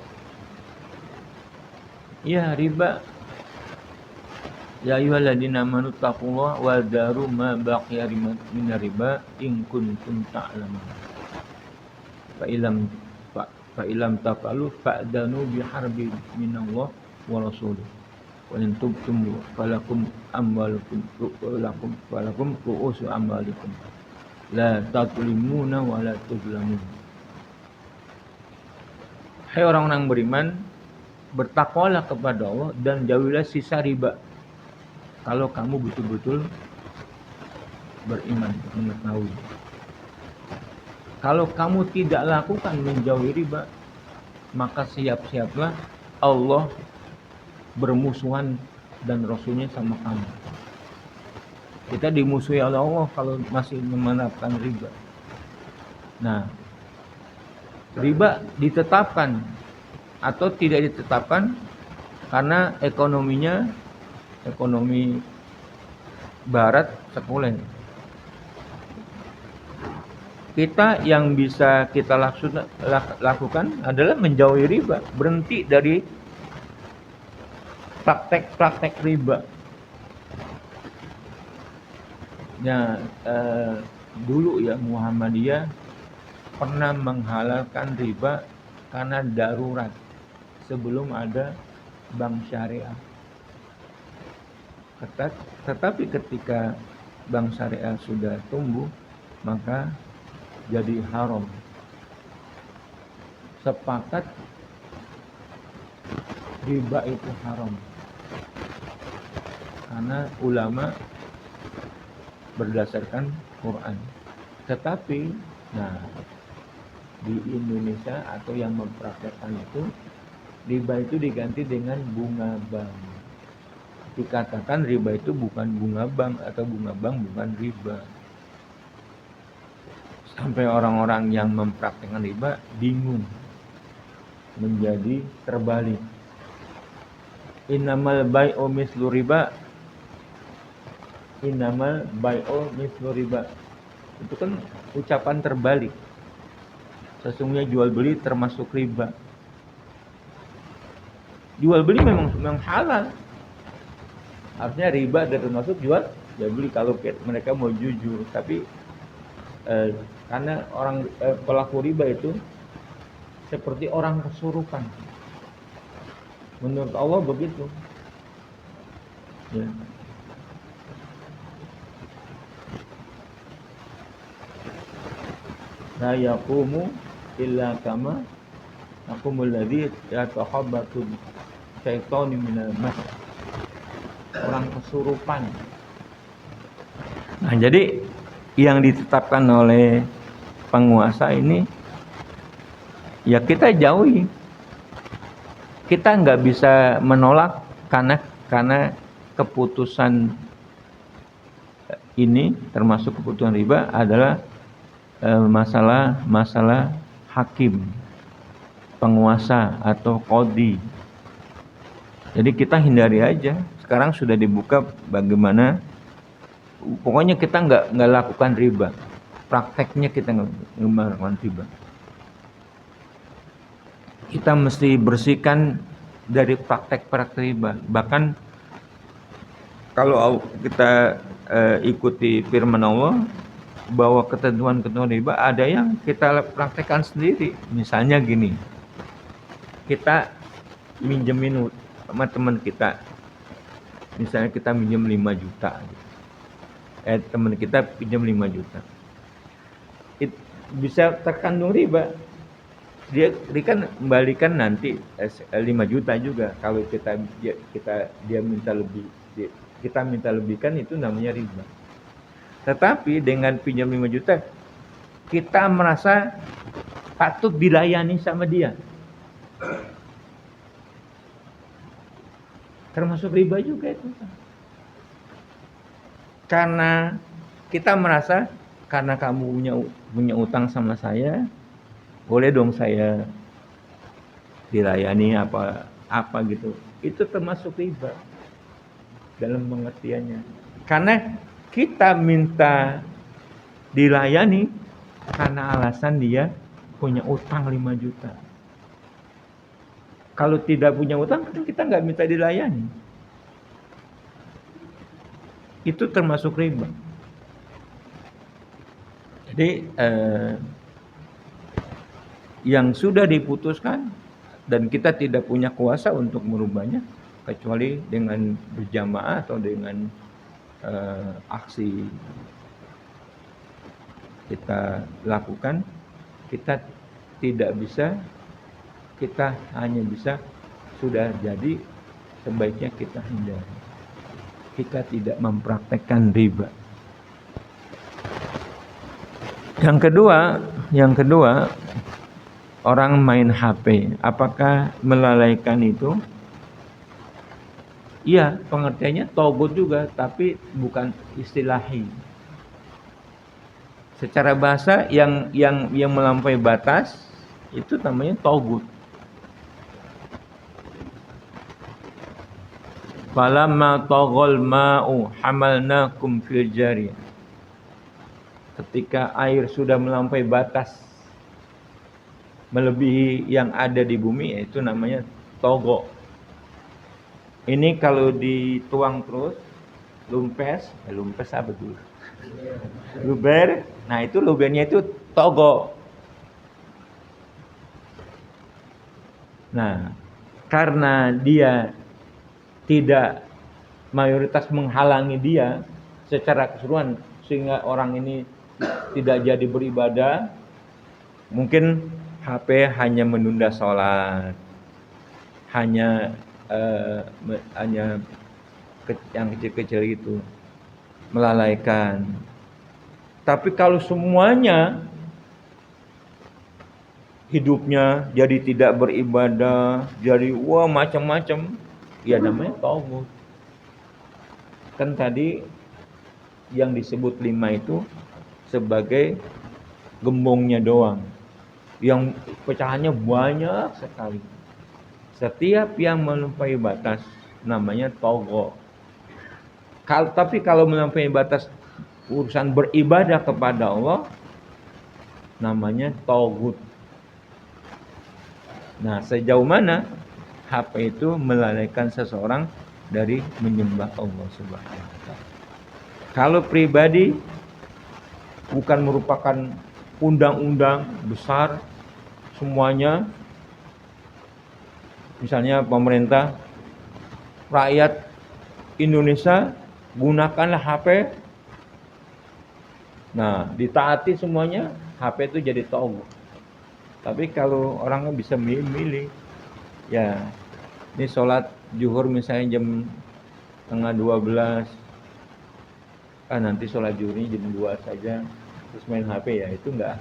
Ya, riba. Ya ayyuhalladzina amanu taqullaha wa dharu ma baqiya minar riba in kuntum ta'lamun. Fa ilam tafalu fa'danu biharbin minallah wa rasulih. Wa in tubtum falakum ru'usu amwalikum. La tadlimuna wa la tuzlamun. Hai orang-orang beriman, bertakwalah kepada Allah dan jauhilah sisa riba. Kalau kamu betul-betul beriman, mengetahui. Kalau kamu tidak lakukan menjauhi riba, maka siap-siaplah Allah bermusuhan dan Rasulnya sama kamu. Kita dimusuhi oleh Allah kalau masih menerapkan riba. Nah, riba ditetapkan atau tidak ditetapkan karena ekonomi barat sekuler. Kita yang bisa kita lakukan adalah menjauhi riba, berhenti dari praktek-praktek riba. Ya, dulu ya Muhammadiyah pernah menghalalkan riba karena darurat sebelum ada bank syariah. Tetapi ketika bank syariah sudah tumbuh, maka jadi haram. Sepakat riba itu haram. Karena ulama berdasarkan Quran. Tetapi di Indonesia atau yang mempraktekkan itu, riba itu diganti dengan bunga bank. Dikatakan riba itu bukan bunga bank atau bunga bank bukan riba. Sampai orang-orang yang mempraktikkan riba bingung, menjadi terbalik. Innamal bai'u mislu riba. Innamal bai'u mislu riba. Itu kan ucapan terbalik. Sesungguhnya jual beli termasuk riba. Jual beli memang halal. Artinya riba ada termasuk jual beli kalau mereka mau jujur. Tapi karena orang pelaku riba itu seperti orang kesurupan. Menurut Allah begitu. Ya. La yaqumu illa kama yaqumul ladzi yatakhabbatu syaitanu minal mas. Orang kesurupan. Nah, jadi yang ditetapkan oleh penguasa ini ya kita jauhi. Kita nggak bisa menolak karena keputusan ini termasuk keputusan riba adalah masalah hakim, penguasa atau qadhi. Jadi kita hindari aja. Sekarang sudah dibuka bagaimana. Pokoknya kita nggak lakukan riba. Prakteknya kita nggak melakukan riba. Kita mesti bersihkan dari praktek-praktek riba. Bahkan kalau kita ikuti firman Allah bahwa ketentuan-ketentuan riba ada yang kita praktekkan sendiri. Misalnya gini, kita minjemin sama teman kita. Misalnya kita minjem 5 juta. Teman kita pinjam 5 juta. Bisa terkandung riba. Dia kan kembalikan nanti 5 juta juga. Kalau dia minta lebih, kita minta lebihkan, itu namanya riba. Tetapi dengan pinjam 5 juta, kita merasa patut dilayani sama dia. Termasuk riba juga itu. Karena kita merasa karena kamu punya utang sama saya, boleh dong saya dilayani apa gitu. Itu termasuk riba dalam pengertiannya. Karena kita minta dilayani karena alasan dia punya utang 5 juta. Kalau tidak punya utang, kan kita nggak minta dilayani. Itu termasuk riba. Jadi yang sudah diputuskan dan kita tidak punya kuasa untuk merubahnya kecuali dengan berjamaah atau dengan aksi kita lakukan, kita tidak bisa, kita hanya bisa sudah jadi sebaiknya kita hindari. Kita tidak mempraktekkan riba. Yang kedua, orang main HP, apakah melalaikan itu? Iya, pengertiannya togut juga, tapi bukan istilahi. Secara bahasa yang melampaui batas itu namanya togut. Falamma taghal ma'u hamalnakum fil jariyah. Ketika air sudah melampaui batas, melebihi yang ada di bumi, itu namanya togo. Ini kalau dituang terus, lumpes apa dulu? Luber. Nah itu lubernya itu togo. Nah, karena dia tidak mayoritas menghalangi dia secara keseluruhan sehingga orang ini tidak jadi beribadah, mungkin HP hanya menunda sholat, hanya yang kecil-kecil itu melalaikan. Tapi kalau semuanya hidupnya jadi tidak beribadah, jadi macam-macam, ya namanya taubat. Kan tadi yang disebut 5 itu sebagai gembongnya doang, yang pecahannya banyak sekali. Setiap yang melampaui batas namanya togo. Tapi kalau melampaui batas urusan beribadah kepada Allah namanya togut. Nah, sejauh mana HP itu melalaikan seseorang dari menyembah Allah Subhanahu wa taala. Kalau pribadi bukan merupakan undang-undang besar semuanya, misalnya pemerintah, rakyat Indonesia gunakanlah HP. Nah, ditaati semuanya, HP itu jadi togut. Tapi kalau orangnya bisa milih, ya ini sholat zuhur misalnya jam 11:30, nanti sholat zuhurnya jam 2 saja, terus main HP, ya itu enggak.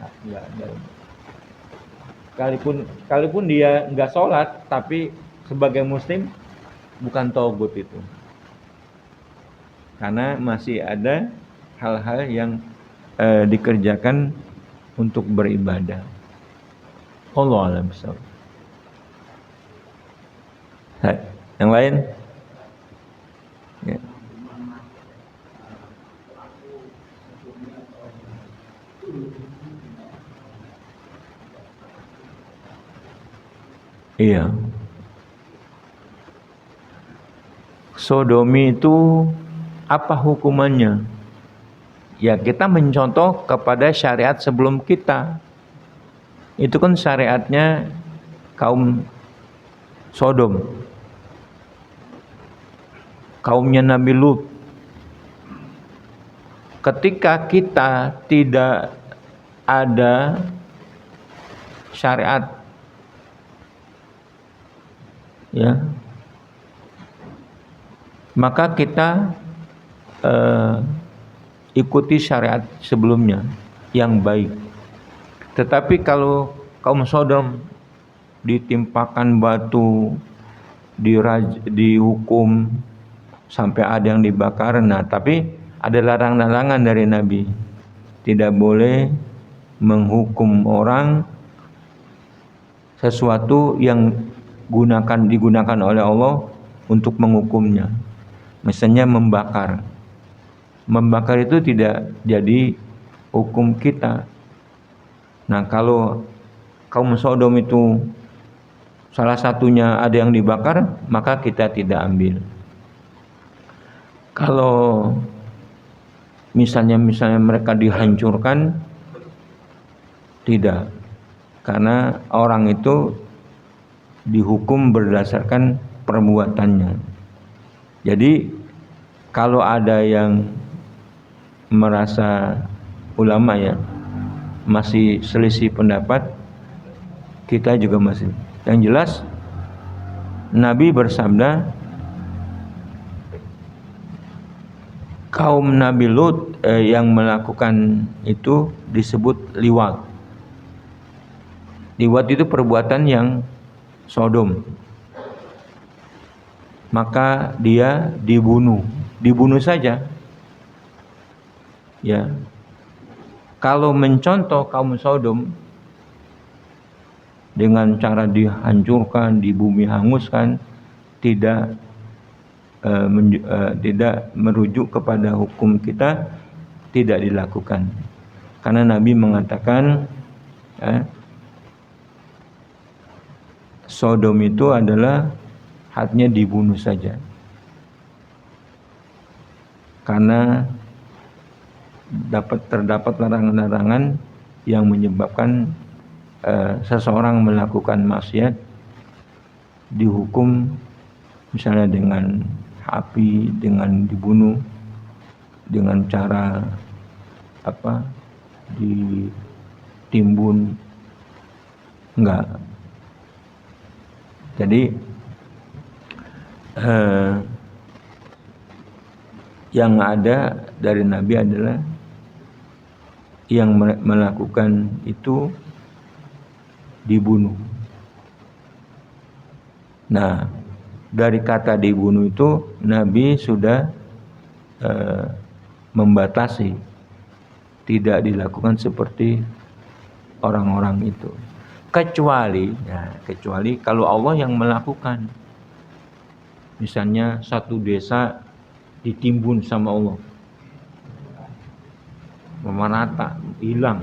Kalaupun dia enggak sholat, tapi sebagai muslim bukan togut itu. Karena masih ada hal-hal yang dikerjakan untuk beribadah. Allah a'lam bishawab. Yang lain? Ya. Iya. Sodomi itu apa hukumannya? Ya, kita mencontoh kepada syariat sebelum kita. Itu kan syariatnya kaum Sodom, kaumnya Nabi Lut. Ketika kita tidak ada syariat, ya, maka kita ikuti syariat sebelumnya yang baik. Tetapi kalau kaum Sodom ditimpakan batu, dihukum sampai ada yang dibakar. Nah, tapi ada larangan-larangan dari Nabi. Tidak boleh menghukum orang sesuatu yang digunakan oleh Allah untuk menghukumnya. Misalnya membakar. Membakar itu tidak jadi hukum kita. Nah, kalau kaum Sodom itu salah satunya ada yang dibakar, maka kita tidak ambil. Kalau misalnya mereka dihancurkan, tidak, karena orang itu dihukum berdasarkan perbuatannya. Jadi kalau ada yang merasa ulama ya masih selisih pendapat, kita juga masih. Yang jelas Nabi bersabda, kaum Nabi Lut yang melakukan itu disebut liwat. Liwat itu perbuatan yang Sodom. Maka dia dibunuh saja. Ya. Kalau mencontoh kaum Sodom dengan cara dihancurkan, di bumi hanguskan, tidak merujuk kepada hukum kita, tidak dilakukan. Karena Nabi mengatakan Sodom itu adalah hadnya dibunuh saja. Karena terdapat larangan-larangan yang menyebabkan seseorang melakukan maksiat dihukum misalnya dengan api, dengan dibunuh, dengan cara ditimbun, enggak. Jadi yang ada dari Nabi adalah yang melakukan itu dibunuh. Nah, dari kata dibunuh itu Nabi sudah membatasi, tidak dilakukan seperti orang-orang itu. Kecuali kalau Allah yang melakukan. Misalnya satu desa ditimbun sama Allah, memerata, hilang,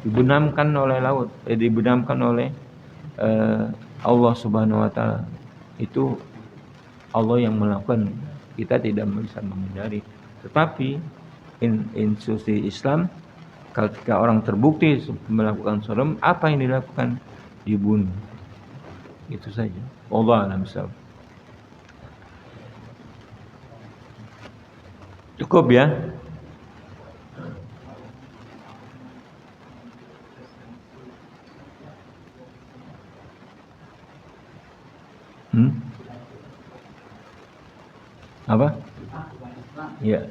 dibenamkan oleh laut, dibenamkan oleh Allah Subhanahu wa taala. Itu Allah yang melakukan, kita tidak bisa menghindari. Tetapi institusi Islam, ketika orang terbukti melakukan Sodom, apa yang dilakukan? Dibunuh. Itu saja. Wallahu a'lam bishawab. Cukup ya. Apa? Ya.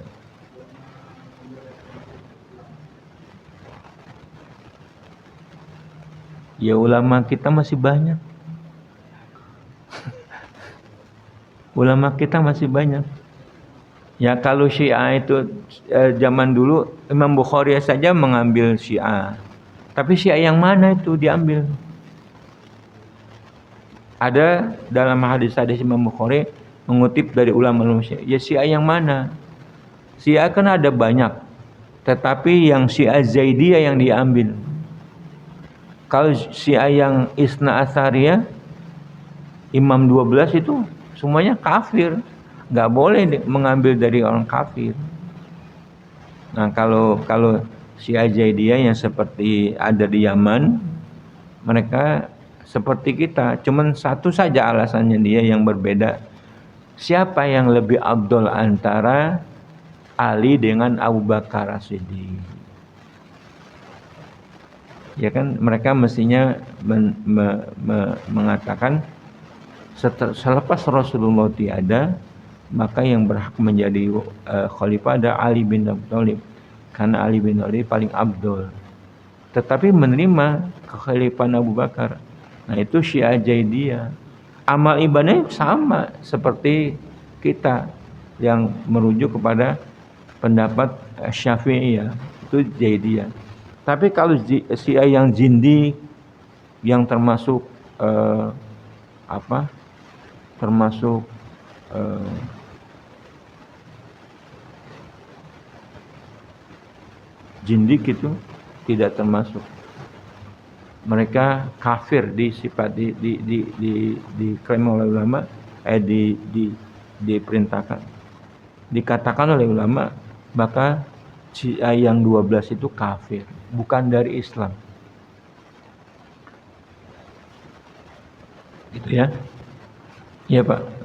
Ya ulama kita masih banyak. Ulama kita masih banyak. Ya kalau Syiah itu zaman dulu Imam Bukhari saja mengambil Syiah. Tapi Syiah yang mana itu diambil? Ada dalam hadis-hadis Imam Bukhari mengutip dari ulama-ulama Syiah. Ya Syiah yang mana? Syiah kan ada banyak. Tetapi yang Syiah Zaidiyah yang diambil. Kalau Syiah yang Isna Atsariyah, Imam 12 itu semuanya kafir. Enggak boleh mengambil dari orang kafir. Nah, kalau Syiah Zaidiyah yang seperti ada di Yaman, mereka seperti kita, cuman satu saja alasannya dia yang berbeda. Siapa yang lebih afdol antara Ali dengan Abu Bakar As-Siddiq? Ya kan mereka mestinya mengatakan selepas Rasulullah tiada, maka yang berhak menjadi khalifah ada Ali bin Abi Thalib, karena Ali bin Abi Thalib paling afdol. Tetapi menerima kekhalifahan Abu Bakar. Nah, itu Syiah Zaidiyah. Amal ibadahnya sama seperti kita yang merujuk kepada pendapat Syafi'iyah, itu Zaidiyah. Tapi kalau Syiah yang zindi, yang termasuk jindik itu tidak termasuk. mereka kafir disifat diklaim oleh ulama, diperintahkan, dikatakan oleh ulama, maka Syiah yang 12 itu kafir, bukan dari Islam. Gitu ya. Iya, Pak.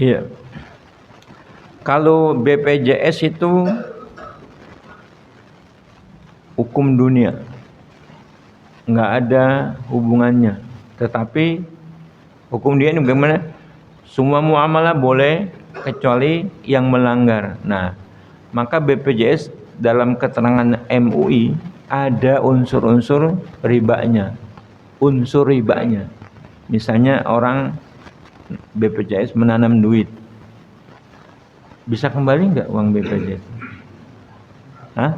Iya. Kalau BPJS itu hukum dunia, nggak ada hubungannya. Tetapi hukum dia ini bagaimana? Semua muamalah boleh kecuali yang melanggar. Nah, maka BPJS dalam keterangan MUI ada unsur-unsur ribanya. Unsur ribanya. Misalnya orang BPJS menanam duit. Bisa kembali nggak uang BPJS? Hah?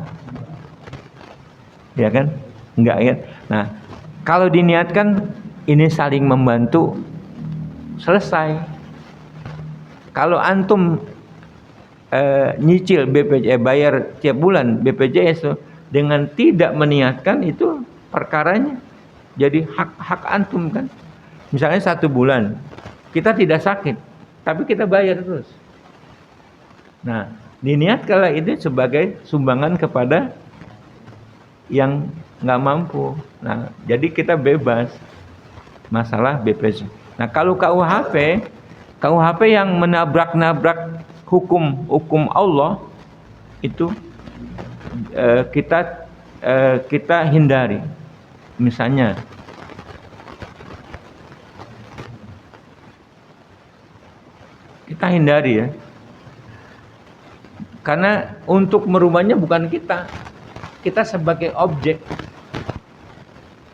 Ya kan? Enggak ya. Nah, kalau diniatkan ini saling membantu, selesai. Kalau antum nyicil BPJS, bayar tiap bulan BPJS itu dengan tidak meniatkan, itu perkaranya jadi hak antum kan. Misalnya 1 bulan kita tidak sakit, tapi kita bayar terus. Nah, diniatkanlah itu sebagai sumbangan kepada yang nggak mampu. Nah, jadi kita bebas masalah BPJS. Nah, kalau KUHP yang menabrak-nabrak hukum Allah itu kita hindari. Misalnya kita hindari ya. Karena untuk merubahnya bukan kita. Kita sebagai objek.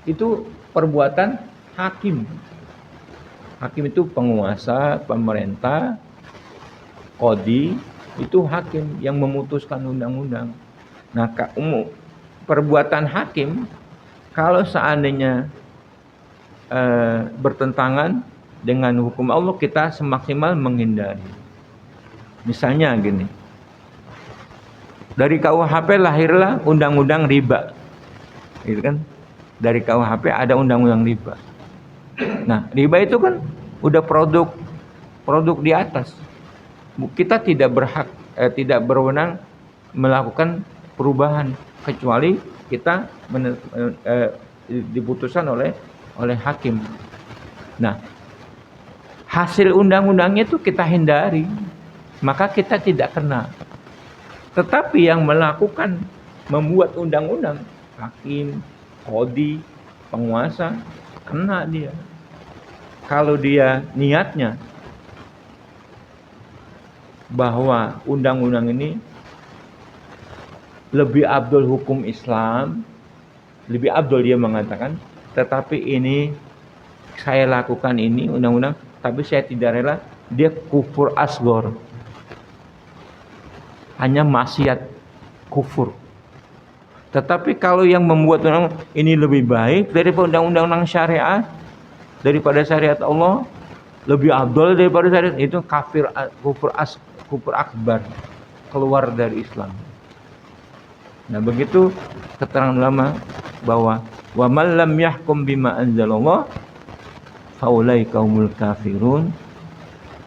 Itu perbuatan hakim. Hakim itu penguasa, pemerintah, qadhi, itu hakim yang memutuskan undang-undang. Nah, perbuatan hakim kalau seandainya bertentangan dengan hukum Allah, kita semaksimal menghindari. Misalnya gini, dari KUHP lahirlah undang-undang riba, gitu kan? Dari KUHP ada undang-undang riba. Nah, riba itu kan udah produk di atas. Kita tidak tidak berwenang melakukan perubahan kecuali kita diputuskan oleh hakim. Nah, hasil undang-undangnya itu kita hindari, maka kita tidak kena. Tetapi yang membuat undang-undang, hakim, qadhi, penguasa, kena dia. Kalau dia niatnya bahwa undang-undang ini lebih abdul hukum Islam, lebih abdul dia mengatakan, tetapi ini saya lakukan ini undang-undang, tapi saya tidak rela, dia kufur asghar. Hanya maksiat kufur. Tetapi kalau yang membuat undang ini lebih baik daripada undang-undang syariat, daripada syariat Allah, lebih abdul daripada syariat, itu kufur akbar, keluar dari Islam. Nah, begitu keterangan ulama bahwa wa man lam yahkum bima anzalallah faulaika humul kafirun,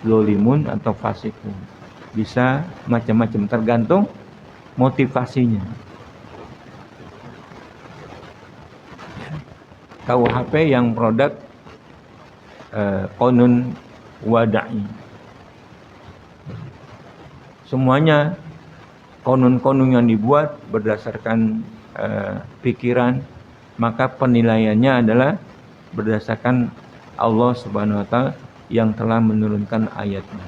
zalimun atau fasikun. Bisa macam-macam, tergantung motivasinya. KUHP yang produk qanun wada'i. Semuanya qanun-qanun yang dibuat berdasarkan pikiran, maka penilaiannya adalah berdasarkan Allah Subhanahu wa taala yang telah menurunkan ayatnya.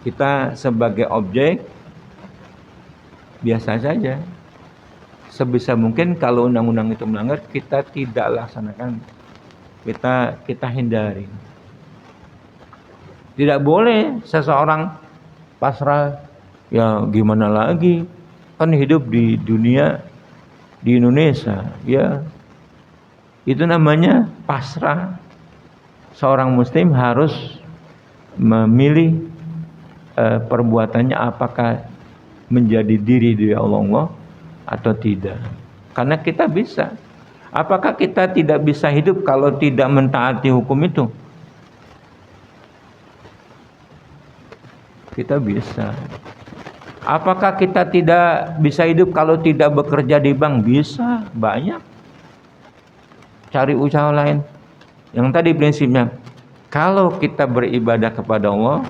Kita sebagai objek biasa saja. Sebisa mungkin kalau undang-undang itu melanggar, kita tidak laksanakan. Kita hindari. Tidak boleh seseorang pasrah Ya gimana lagi, kan hidup di dunia, di Indonesia, ya itu namanya pasrah. Seorang muslim harus memilih perbuatannya apakah menjadi diri dari Allah atau tidak. Karena kita bisa. Apakah kita tidak bisa hidup kalau tidak mentaati hukum itu? Kita bisa. Apakah kita tidak bisa hidup kalau tidak bekerja di bank? Bisa, banyak. Cari usaha lain. Yang tadi prinsipnya, kalau kita beribadah kepada Allah,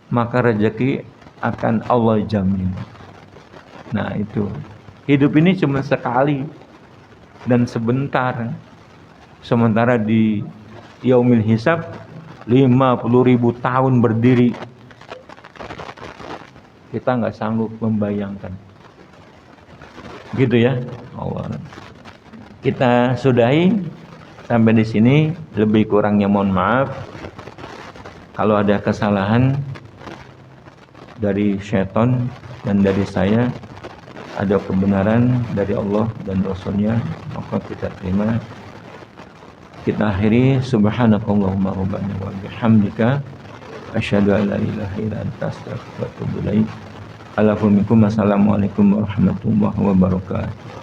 maka rezeki akan Allah jamin. Nah itu, hidup ini cuma sekali dan sebentar. Sementara di yaumil hisab 50.000 tahun berdiri. Kita nggak sanggup membayangkan. Gitu ya, Allah. Kita sudahi sampai di sini. Lebih kurangnya mohon maaf. Kalau ada kesalahan dari syaitan dan dari saya, ada kebenaran dari Allah dan Rasulnya, maka kita terima. Kita akhiri, subhanakallahumma rabbana wa bihamdika asyhadu an la ilaha illa anta astaghfiruka wa atubu ilaik. Assalamualaikum warahmatullahi wabarakatuh.